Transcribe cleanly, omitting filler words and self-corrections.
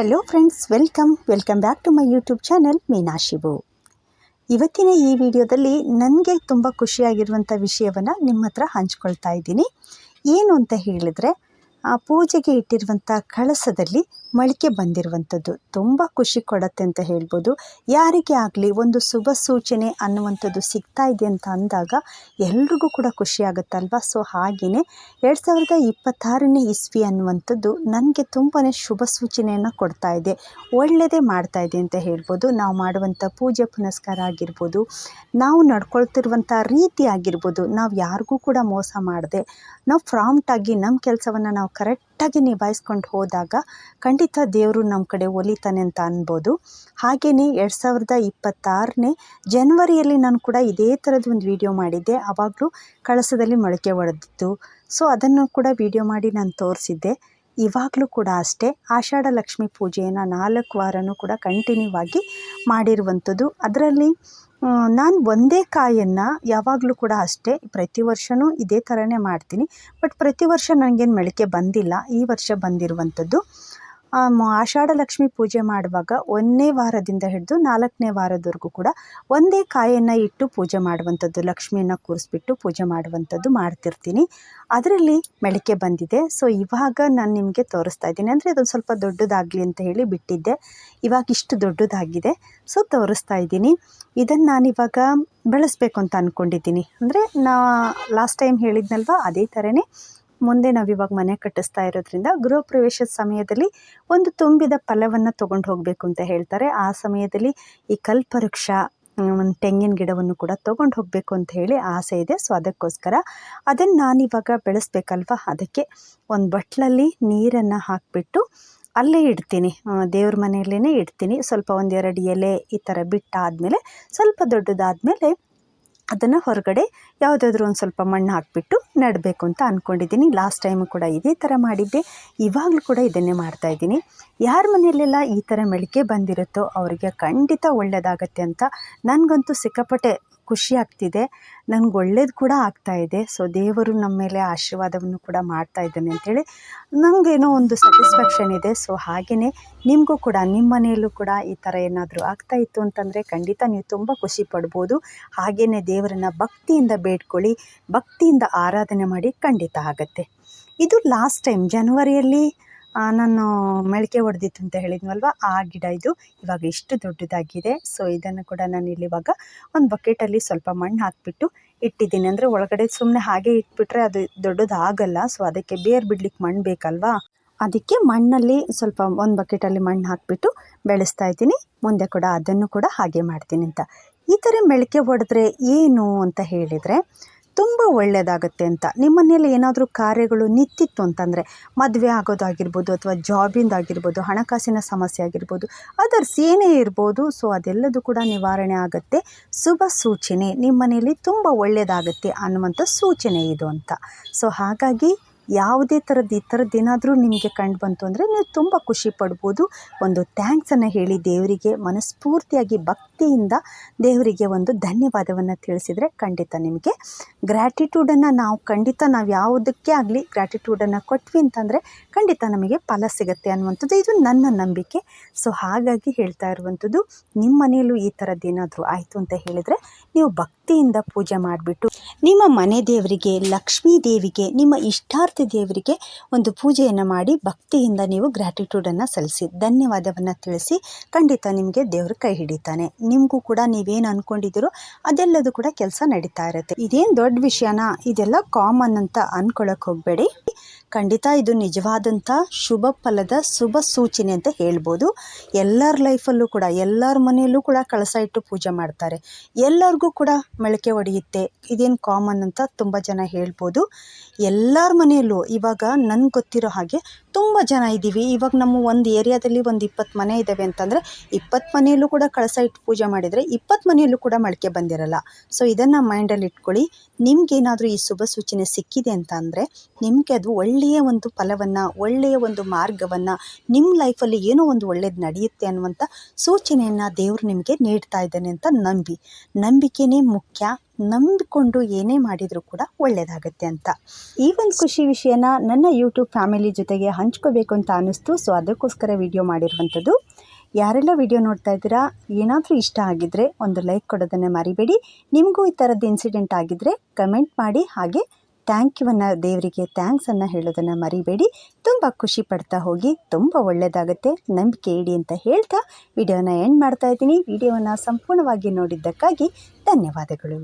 Hello friends, welcome back to my YouTube channel Meenashivu. ಇವತ್ತಿನ ಈ ವಿಡಿಯೋದಲ್ಲಿ ನನಗೆ ತುಂಬ ಖುಷಿಯಾಗಿರುವಂಥ ವಿಷಯವನ್ನು ನಿಮ್ಮ ಹತ್ರ ಹಂಚ್ಕೊಳ್ತಾ ಇದ್ದೀನಿ. ಏನು ಅಂತ ಹೇಳಿದರೆ, ಪೂಜೆಗೆ ಇಟ್ಟಿರುವಂಥ ಕಳಸದಲ್ಲಿ ಮೊಳಕೆ ಬಂದಿರುವಂಥದ್ದು ತುಂಬ ಖುಷಿ ಕೊಡುತ್ತೆ ಅಂತ ಹೇಳ್ಬೋದು. ಯಾರಿಗೇ ಆಗಲಿ ಒಂದು ಶುಭ ಸೂಚನೆ ಅನ್ನುವಂಥದ್ದು ಸಿಗ್ತಾ ಇದೆ ಅಂತ ಅಂದಾಗ ಎಲ್ರಿಗೂ ಕೂಡ ಖುಷಿ ಆಗುತ್ತಲ್ವ. ಸೊ ಹಾಗೆಯೇ 2026ನೇ ಇಸ್ವಿ ಅನ್ನುವಂಥದ್ದು ನನಗೆ ತುಂಬಾ ಶುಭ ಸೂಚನೆಯನ್ನು ಕೊಡ್ತಾ ಇದೆ, ಒಳ್ಳೆಯದೇ ಮಾಡ್ತಾ ಇದೆ ಅಂತ ಹೇಳ್ಬೋದು. ನಾವು ಮಾಡುವಂಥ ಪೂಜೆ ಪುನಸ್ಕಾರ ಆಗಿರ್ಬೋದು, ನಾವು ನಡ್ಕೊಳ್ತಿರುವಂಥ ರೀತಿ ಆಗಿರ್ಬೋದು, ನಾವು ಯಾರಿಗೂ ಕೂಡ ಮೋಸ ಮಾಡದೆ ನಾವು ಪ್ರಾಂಪ್ಟಾಗಿ ನಮ್ಮ ಕೆಲಸವನ್ನು ನಾವು ಕರೆಕ್ಟಾಗಿ ನಿಭಾಯಿಸ್ಕೊಂಡು ಹೋದಾಗ ಖಂಡಿತ ದೇವರು ನಮ್ಮ ಕಡೆ ಒಲಿತಾನೆ ಅಂತ ಅನ್ಬೋದು. ಹಾಗೆಯೇ 2026ನೇ ಜನವರಿಯಲ್ಲಿ ನಾನು ಕೂಡ ಇದೇ ಥರದ್ದು ಒಂದು ವಿಡಿಯೋ ಮಾಡಿದ್ದೆ. ಆವಾಗಲೂ ಕಳಸದಲ್ಲಿ ಮೊಳಕೆ ಒಡೆದಿತ್ತು. ಸೊ ಅದನ್ನು ಕೂಡ ವಿಡಿಯೋ ಮಾಡಿ ನಾನು ತೋರಿಸಿದ್ದೆ. ಇವಾಗಲೂ ಕೂಡ ಅಷ್ಟೇ, ಆಷಾಢ ಲಕ್ಷ್ಮಿ ಪೂಜೆಯನ್ನು 4 ವಾರನೂ ಕೂಡ ಕಂಟಿನ್ಯೂ ಆಗಿ ಮಾಡಿರುವಂಥದ್ದು. ಅದರಲ್ಲಿ ನಾನು ಒಂದೇ ಕಾಯನ್ನು ಯಾವಾಗಲೂ ಕೂಡ ಅಷ್ಟೇ, ಪ್ರತಿ ವರ್ಷವೂ ಇದೇ ಥರನೇ ಮಾಡ್ತೀನಿ. ಬಟ್ ಪ್ರತಿ ವರ್ಷ ನನಗೇನು ಮೊಳಕೆ ಬಂದಿಲ್ಲ, ಈ ವರ್ಷ ಬಂದಿರುವಂಥದ್ದು. ಆಷಾಢ ಲಕ್ಷ್ಮಿ ಪೂಜೆ ಮಾಡುವಾಗ 1ನೇ ವಾರದಿಂದ ಹಿಡಿದು 4ನೇ ವಾರದವರೆಗೂ ಕೂಡ ಒಂದೇ ಕಾಯನ್ನು ಇಟ್ಟು ಪೂಜೆ ಮಾಡುವಂಥದ್ದು, ಲಕ್ಷ್ಮಿಯನ್ನು ಕೂರಿಸ್ಬಿಟ್ಟು ಪೂಜೆ ಮಾಡುವಂಥದ್ದು ಮಾಡ್ತಿರ್ತೀನಿ. ಅದರಲ್ಲಿ ಮೊಳಕೆ ಬಂದಿದೆ. ಸೊ ಇವಾಗ ನಾನು ನಿಮಗೆ ತೋರಿಸ್ತಾ ಇದ್ದೀನಿ. ಅಂದರೆ ಅದೊಂದು ಸ್ವಲ್ಪ ದೊಡ್ಡದಾಗಲಿ ಅಂತ ಹೇಳಿ ಬಿಟ್ಟಿದ್ದೆ, ಇವಾಗ ಇಷ್ಟು ದೊಡ್ಡದಾಗಿದೆ. ಸೊ ತೋರಿಸ್ತಾ ಇದ್ದೀನಿ. ಇದನ್ನು ನಾನಿವಾಗ ಬೆಳೆಸಬೇಕು ಅಂತ ಅಂದ್ಕೊಂಡಿದ್ದೀನಿ. ಅಂದರೆ ಲಾಸ್ಟ್ ಟೈಮ್ ಹೇಳಿದ್ನಲ್ವ, ಅದೇ ಥರನೇ ಮುಂದೆ ನಾವಿವಾಗ ಮನೆ ಕಟ್ಟಿಸ್ತಾ ಇರೋದ್ರಿಂದ ಗೃಹ ಪ್ರವೇಶದ ಸಮಯದಲ್ಲಿ ಒಂದು ತುಂಬಿದ ಫಲವನ್ನು ತೊಗೊಂಡು ಹೋಗಬೇಕು ಅಂತ ಹೇಳ್ತಾರೆ. ಆ ಸಮಯದಲ್ಲಿ ಈ ಕಲ್ಪವೃಕ್ಷ, ಒಂದು ತೆಂಗಿನ ಗಿಡವನ್ನು ಕೂಡ ತೊಗೊಂಡು ಹೋಗಬೇಕು ಅಂತ ಹೇಳಿ ಆಸೆ ಇದೆ. ಸೊ ಅದಕ್ಕೋಸ್ಕರ ಅದನ್ನು ನಾನಿವಾಗ ಬೆಳೆಸ್ಬೇಕಲ್ವ, ಅದಕ್ಕೆ ಒಂದು ಬಟ್ಲಲ್ಲಿ ನೀರನ್ನು ಹಾಕಿಬಿಟ್ಟು ಅಲ್ಲೇ ಇಡ್ತೀನಿ, ದೇವ್ರ ಮನೆಯಲ್ಲೇ ಇಡ್ತೀನಿ. ಸ್ವಲ್ಪ 1-2 ಎಲೆ ಈ ಥರ ಬಿಟ್ಟಾದಮೇಲೆ, ಸ್ವಲ್ಪ ದೊಡ್ಡದಾದಮೇಲೆ ಅದನ್ನು ಹೊರಗಡೆ ಯಾವುದಾದ್ರೂ ಒಂದು ಸ್ವಲ್ಪ ಮಣ್ಣು ಹಾಕಿಬಿಟ್ಟು ನೆಡಬೇಕು ಅಂತ ಅಂದ್ಕೊಂಡಿದ್ದೀನಿ. ಲಾಸ್ಟ್ ಟೈಮು ಕೂಡ ಇದೇ ಥರ ಮಾಡಿದ್ದೆ, ಇವಾಗಲೂ ಕೂಡ ಇದನ್ನೇ ಮಾಡ್ತಾಯಿದ್ದೀನಿ. ಯಾರ ಮನೆಯಲ್ಲೆಲ್ಲ ಈ ಥರ ಮೊಳಕೆ ಬಂದಿರುತ್ತೋ ಅವರಿಗೆ ಖಂಡಿತ ಒಳ್ಳೆಯದಾಗತ್ತೆ ಅಂತ ನನಗಂತೂ ಸಿಕ್ಕಾಪಟ್ಟೆ ಖುಷಿ ಆಗ್ತಿದೆ, ನನಗೆ ಒಳ್ಳೇದು ಕೂಡ ಆಗ್ತಾಯಿದೆ. ಸೊ ದೇವರು ನಮ್ಮ ಮೇಲೆ ಆಶೀರ್ವಾದವನ್ನು ಕೂಡ ಮಾಡ್ತಾ ಇದ್ದಾನೆ ಅಂಥೇಳಿ ನನಗೇನೋ ಒಂದು ಸ್ಯಾಟಿಸ್ಫ್ಯಾಕ್ಷನ್ ಇದೆ. ಸೊ ಹಾಗೆಯೇ ನಿಮಗೂ ಕೂಡ ನಿಮ್ಮ ಮನೆಯಲ್ಲೂ ಕೂಡ ಈ ಥರ ಏನಾದರೂ ಆಗ್ತಾಯಿತ್ತು ಅಂತಂದರೆ ಖಂಡಿತ ನೀವು ತುಂಬ ಖುಷಿ ಪಡ್ಬೋದು. ಹಾಗೆಯೇ ದೇವರನ್ನು ಭಕ್ತಿಯಿಂದ ಬೇಡ್ಕೊಳ್ಳಿ, ಭಕ್ತಿಯಿಂದ ಆರಾಧನೆ ಮಾಡಿ, ಖಂಡಿತ ಆಗುತ್ತೆ. ಇದು ಲಾಸ್ಟ್ ಟೈಮ್ ಜನವರಿಯಲ್ಲಿ ನಾನು ಮೊಳಕೆ ಹೊಡೆದಿತ್ತು ಅಂತ ಹೇಳಿದ್ನಲ್ವ, ಆ ಗಿಡ ಇದು ಇವಾಗ ಇಷ್ಟು ದೊಡ್ಡದಾಗಿದೆ. ಸೊ ಇದನ್ನು ಕೂಡ ನಾನು ಇಲ್ಲಿವಾಗ ಒಂದು ಬಕೆಟಲ್ಲಿ ಸ್ವಲ್ಪ ಮಣ್ಣು ಹಾಕಿಬಿಟ್ಟು ಇಟ್ಟಿದ್ದೀನಿ. ಅಂದರೆ ಒಳಗಡೆ ಸುಮ್ಮನೆ ಹಾಗೆ ಇಟ್ಬಿಟ್ರೆ ಅದು ದೊಡ್ಡದಾಗಲ್ಲ. ಸೊ ಅದಕ್ಕೆ ಬೇರು ಬಿಡ್ಲಿಕ್ಕೆ ಮಣ್ಣು ಬೇಕಲ್ವಾ, ಅದಕ್ಕೆ ಮಣ್ಣಲ್ಲಿ ಸ್ವಲ್ಪ ಒಂದು ಬಕೆಟಲ್ಲಿ ಮಣ್ಣು ಹಾಕಿಬಿಟ್ಟು ಬೆಳೆಸ್ತಾ ಇದ್ದೀನಿ. ಮುಂದೆ ಕೂಡ ಅದನ್ನು ಕೂಡ ಹಾಗೆ ಮಾಡ್ತೀನಿ ಅಂತ. ಈ ಥರ ಮೊಳಕೆ ಹೊಡೆದ್ರೆ ಏನು ಅಂತ ಹೇಳಿದರೆ ತುಂಬ ಒಳ್ಳೆಯದಾಗುತ್ತೆ ಅಂತ. ನಿಮ್ಮ ಮನೆಯಲ್ಲಿ ಏನಾದರೂ ಕಾರ್ಯಗಳು ನಿಂತಿತ್ತು ಅಂತಂದರೆ, ಮದುವೆ ಆಗೋದಾಗಿರ್ಬೋದು, ಅಥವಾ ಜಾಬಿಂದಾಗಿರ್ಬೋದು, ಹಣಕಾಸಿನ ಸಮಸ್ಯೆ ಆಗಿರ್ಬೋದು, ಅದರ್ಸ್ ಏನೇ ಇರ್ಬೋದು, ಸೊ ಅದೆಲ್ಲದೂ ಕೂಡ ನಿವಾರಣೆ ಆಗುತ್ತೆ. ಶುಭ ಸೂಚನೆ, ನಿಮ್ಮ ಮನೆಯಲ್ಲಿ ತುಂಬ ಒಳ್ಳೆಯದಾಗುತ್ತೆ ಅನ್ನುವಂಥ ಸೂಚನೆ ಇದು ಅಂತ. ಸೊ ಹಾಗಾಗಿ ಯಾವುದೇ ಥರದ್ದು ಈ ಥರದ್ದೇನಾದರೂ ನಿಮಗೆ ಕಂಡು ಬಂತು ಅಂದರೆ ನೀವು ತುಂಬ ಖುಷಿ ಪಡ್ಬೋದು. ಒಂದು ಥ್ಯಾಂಕ್ಸನ್ನು ಹೇಳಿ ದೇವರಿಗೆ ಮನಸ್ಫೂರ್ತಿಯಾಗಿ ಭಕ್ತಿಯಿಂದ ದೇವರಿಗೆ ಒಂದು ಧನ್ಯವಾದವನ್ನು ತಿಳಿಸಿದರೆ ಖಂಡಿತ ನಿಮಗೆ ಗ್ರ್ಯಾಟಿಟ್ಯೂಡನ್ನು ನಾವು ಯಾವುದಕ್ಕೆ ಆಗಲಿ ಗ್ರ್ಯಾಟಿಟ್ಯೂಡನ್ನು ಕೊಟ್ವಿ ಅಂತಂದರೆ ಖಂಡಿತ ನಮಗೆ ಫಲ ಸಿಗುತ್ತೆ ಅನ್ನುವಂಥದ್ದು ಇದು ನನ್ನ ನಂಬಿಕೆ. ಸೊ ಹಾಗಾಗಿ ಹೇಳ್ತಾ ಇರುವಂಥದ್ದು, ನಿಮ್ಮ ಮನೆಯಲ್ಲೂ ಈ ಥರದ್ದೇನಾದರೂ ಆಯಿತು ಅಂತ ಹೇಳಿದರೆ ನೀವು ಭಕ್ತಿಯಿಂದ ಪೂಜೆ ಮಾಡಿಬಿಟ್ಟು ನಿಮ್ಮ ಮನೆ ದೇವರಿಗೆ, ಲಕ್ಷ್ಮೀ ದೇವಿಗೆ, ನಿಮ್ಮ ಇಷ್ಟಾರ್ಥ ದೇವರಿಗೆ ಒಂದು ಪೂಜೆಯನ್ನು ಮಾಡಿ ಭಕ್ತಿಯಿಂದ ನೀವು ಗ್ರ್ಯಾಟಿಟ್ಯೂಡನ್ನು ಸಲ್ಲಿಸಿ, ಧನ್ಯವಾದವನ್ನು ತಿಳಿಸಿ, ಖಂಡಿತ ನಿಮಗೆ ದೇವರು ಕೈ ಹಿಡಿತಾನೆ. ನಿಮಗೂ ಕೂಡ ನೀವೇನು ಅಂದ್ಕೊಂಡಿದ್ದೀರೋ ಅದೆಲ್ಲದೂ ಕೂಡ ಕೆಲಸ ನಡೀತಾ ಇರುತ್ತೆ. ಇದೇನು ದೊಡ್ಡ ವಿಷಯನಾ, ಇದೆಲ್ಲ ಕಾಮನ್ ಅಂತ ಅಂದ್ಕೊಳ್ಳೋಕೆ ಹೋಗಬೇಡಿ. ಖಂಡಿತ ಇದು ನಿಜವಾದಂಥ ಶುಭ ಫಲದ ಶುಭ ಸೂಚನೆ ಅಂತ ಹೇಳ್ಬೋದು. ಎಲ್ಲರ ಲೈಫಲ್ಲೂ ಕೂಡ, ಎಲ್ಲರ ಮನೆಯಲ್ಲೂ ಕೂಡ ಕಳಸ ಇಟ್ಟು ಪೂಜೆ ಮಾಡ್ತಾರೆ, ಎಲ್ಲರಿಗೂ ಕೂಡ ಮೊಳಕೆ ಹೊಡೆಯುತ್ತೆ. ಇದೇನು ಕಾಮನ್ ಅಂತ ತುಂಬ ಜನ ಹೇಳ್ಬೋದು. ಎಲ್ಲರ ಮನೆಯಲ್ಲೂ ಇವಾಗ ನನಗೆ ಗೊತ್ತಿರೋ ಹಾಗೆ ತುಂಬ ಜನ ಇದ್ದೀವಿ. ಇವಾಗ ನಮ್ಮ ಒಂದು ಏರಿಯಾದಲ್ಲಿ ಒಂದು 20 ಮನೆ ಇದ್ದಾವೆ ಅಂತಂದರೆ 20 ಮನೆಯಲ್ಲೂ ಕೂಡ ಕಳಸ ಇಟ್ಟು ಪೂಜೆ ಮಾಡಿದರೆ 20 ಮನೆಯಲ್ಲೂ ಕೂಡ ಮೊಳಕೆ ಬಂದಿರಲ್ಲ. ಸೊ ಇದನ್ನು ಮೈಂಡಲ್ಲಿ ಇಟ್ಕೊಳ್ಳಿ. ನಿಮಗೇನಾದರೂ ಈ ಶುಭ ಸೂಚನೆ ಸಿಕ್ಕಿದೆ ಅಂತ ಅಂದರೆ ನಿಮಗೆ ಅದು ಒಳ್ಳೆ ಒಳ್ಳೆಯ ಒಂದು ಫಲವನ್ನು, ಒಳ್ಳೆಯ ಒಂದು ಮಾರ್ಗವನ್ನು, ನಿಮ್ಮ ಲೈಫಲ್ಲಿ ಏನೋ ಒಂದು ಒಳ್ಳೇದು ನಡೆಯುತ್ತೆ ಅನ್ನುವಂಥ ಸೂಚನೆಯನ್ನು ದೇವರು ನಿಮಗೆ ನೀಡ್ತಾ ಇದ್ದಾನೆ ಅಂತ ನಂಬಿಕೆನೇ ಮುಖ್ಯ. ನಂಬಿಕೊಂಡು ಏನೇ ಮಾಡಿದರೂ ಕೂಡ ಒಳ್ಳೆಯದಾಗತ್ತೆ ಅಂತ. ಈ ಒಂದು ಖುಷಿ ವಿಷಯನ ನನ್ನ ಯೂಟ್ಯೂಬ್ ಫ್ಯಾಮಿಲಿ ಜೊತೆಗೆ ಹಂಚ್ಕೋಬೇಕು ಅಂತ ಅನ್ನಿಸ್ತು. ಸೊ ಅದಕ್ಕೋಸ್ಕರ ವಿಡಿಯೋ ಮಾಡಿರುವಂಥದ್ದು. ಯಾರೆಲ್ಲ ವಿಡಿಯೋ ನೋಡ್ತಾ ಇದ್ದೀರಾ, ಏನಾದರೂ ಇಷ್ಟ ಆಗಿದ್ದರೆ ಒಂದು ಲೈಕ್ ಕೊಡೋದನ್ನು ಮರಿಬೇಡಿ. ನಿಮಗೂ ಈ ಥರದ್ದು ಇನ್ಸಿಡೆಂಟ್ ಆಗಿದ್ದರೆ ಕಮೆಂಟ್ ಮಾಡಿ, ಹಾಗೆ ದೇವರಿಗೆ ಥ್ಯಾಂಕ್ಸನ್ನು ಹೇಳೋದನ್ನು ಮರಿಬೇಡಿ. ತುಂಬ ಖುಷಿ ಪಡ್ತಾ ಹೋಗಿ, ತುಂಬ ಒಳ್ಳೆಯದಾಗುತ್ತೆ, ನಂಬಿಕೆ ಇಡಿ ಅಂತ ಹೇಳ್ತಾ ವಿಡಿಯೋನ ಎಂಡ್ ಮಾಡ್ತಾ ಇದ್ದೀನಿ. ವಿಡಿಯೋವನ್ನು ಸಂಪೂರ್ಣವಾಗಿ ನೋಡಿದ್ದಕ್ಕಾಗಿ ಧನ್ಯವಾದಗಳು.